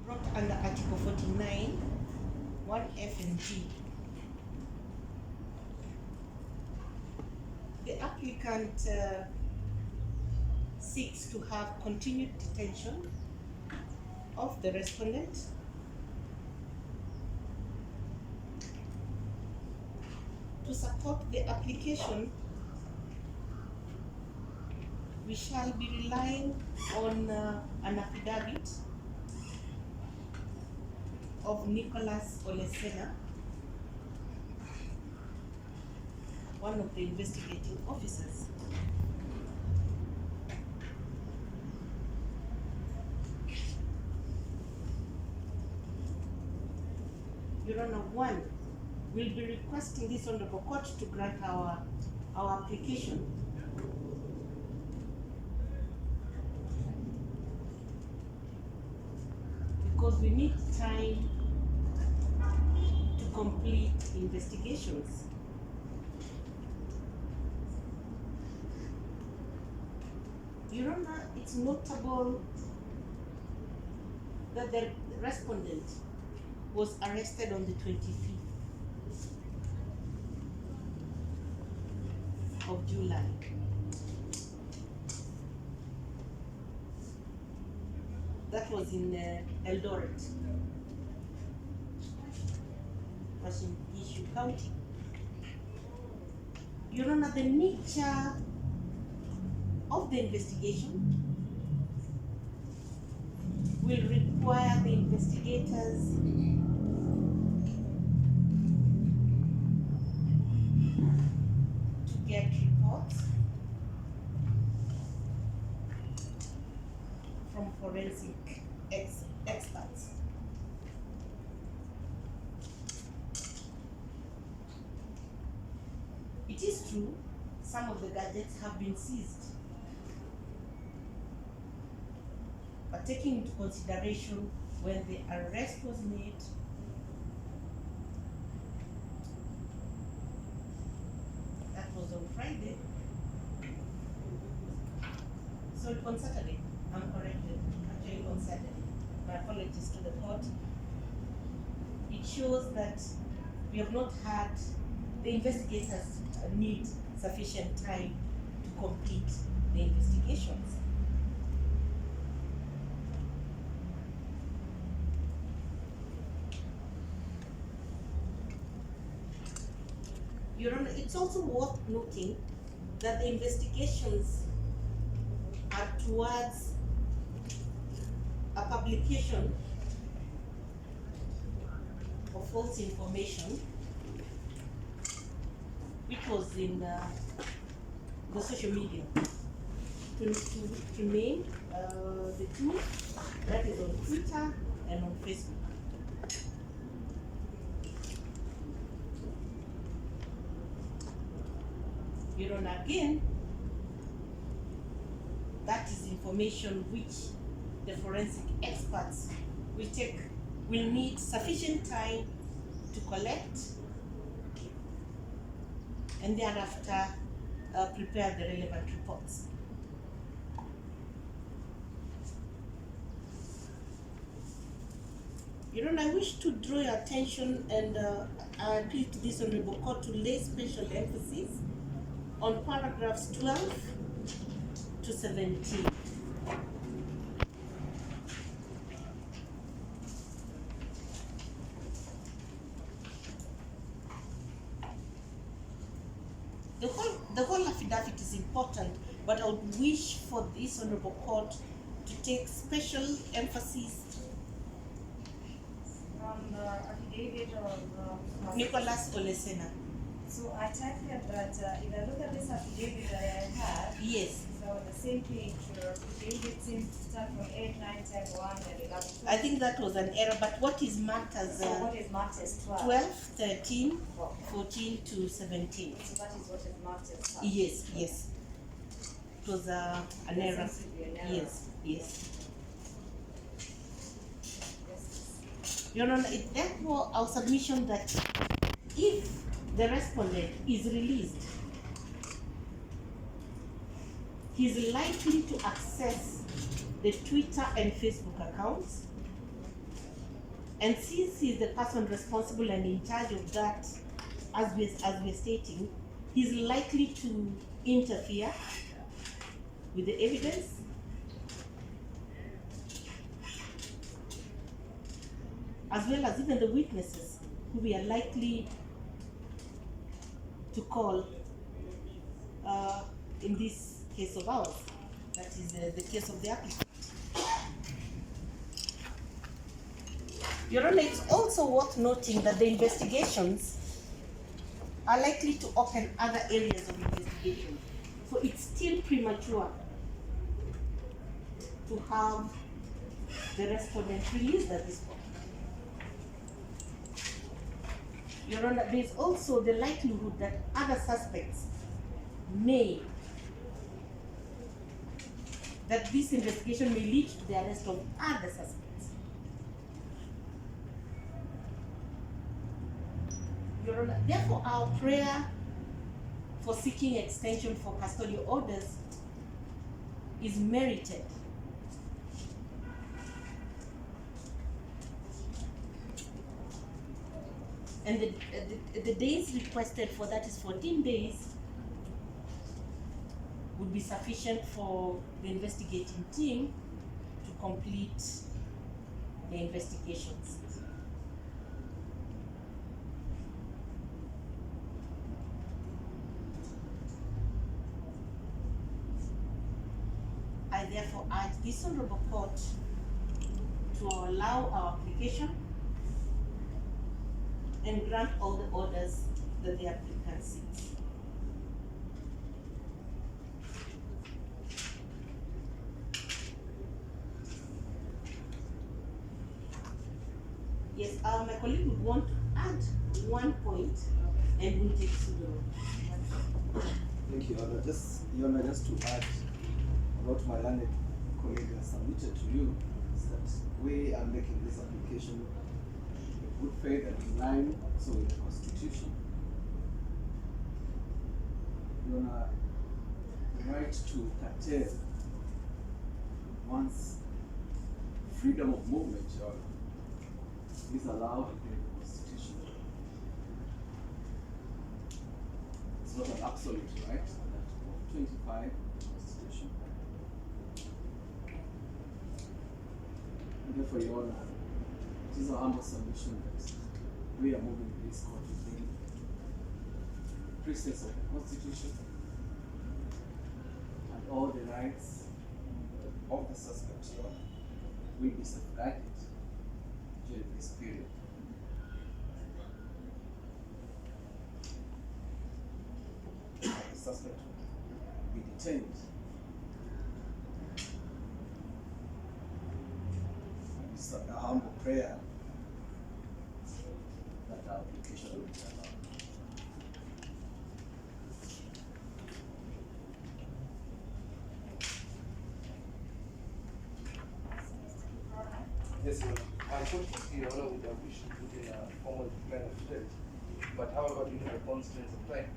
brought under Article 49, 1F and G. The applicant seeks to have continued detention of the respondent to support the application. We shall be relying on an affidavit of Nicholas Olesena, one of the investigating officers. Your Honor, one, will be requesting this Honorable Court to grant our application. Because we need time to complete investigations. Your Honor, it's notable that the respondent was arrested on the 25th of July. That was in Eldoret, was in Issue County. Your Honor, the nature of the investigation will require the investigators to get reports from forensic experts. It is true, some of the gadgets have been seized, but taking into consideration when the arrest was made, that was on Friday, so on Saturday, I'm corrected, actually on Saturday. My apologies to the court. It shows that we have not had, the investigators need sufficient time to complete the investigations. Your Honor, it's also worth noting that the investigations are towards a publication of false information, which was in the social media. To name the two, that is on Twitter and on Facebook. Your Honor, again, that is information which the forensic experts will need sufficient time to collect and thereafter prepare the relevant reports. Your Honor, I wish to draw your attention and I appeal to this Honorable Court to lay special emphasis on paragraphs 12 to 17. The whole affidavit is important, but I would wish for this Honorable Court to take special emphasis On the affidavit or Nicholas Olesena. So I typed here that if I look at this affidavit that I have, Yes. so the same page, your affidavit seems to start from 8, 9, 10, 1, and 11. I think that was an error, but what is marked as So what is marked as 12? 12, 13, 14 to 17. So that is what is marked as 12. Yes, yes. It was an There error. seems to be an error. Yes, yes. Yes. Your Honor, therefore our submission that if the respondent is released, he is likely to access the Twitter and Facebook accounts And since he's the person responsible and in charge of that, as we're stating, he's likely to interfere with the evidence, as well as even the witnesses who we are likely to call in this case of ours, that is the case of the applicant. Your Honor, it's also worth noting that the investigations are likely to open other areas of investigation. So it's still premature to have the respondent released at this point. Your Honor, there is also the likelihood that other suspects that this investigation may lead to the arrest of other suspects. Your Honor, therefore, our prayer for seeking extension for custodial orders is merited. And the days requested for that is 14 days would be sufficient for the investigating team to complete the investigations. I therefore urge this Honorable Court to allow our application and grant all the orders that the applicant seeks. Yes, my colleague would want to add one point and we'll take to the. Thank you, Honor. Your Honor, just to add what my learned colleague has submitted to you is that we are making this application in good faith and in line also with the Constitution. Your Honor, the right to curtail one's freedom of movement, Your Honor, is allowed in the Constitution. It's not an absolute right, Article 25 of the Constitution. And therefore, Your Honor, it is our humble submission that we are moving this court within the precepts of the Constitution and all the rights of the suspect, Your Honor, will be safeguarded during this period. The suspect will be detained. It's a humble prayer that our application will be allowed. Yes, Your Honor. Unfortunately, Your Honor, we have wished to put in a formal plan of state, but however, due to the constraints of time,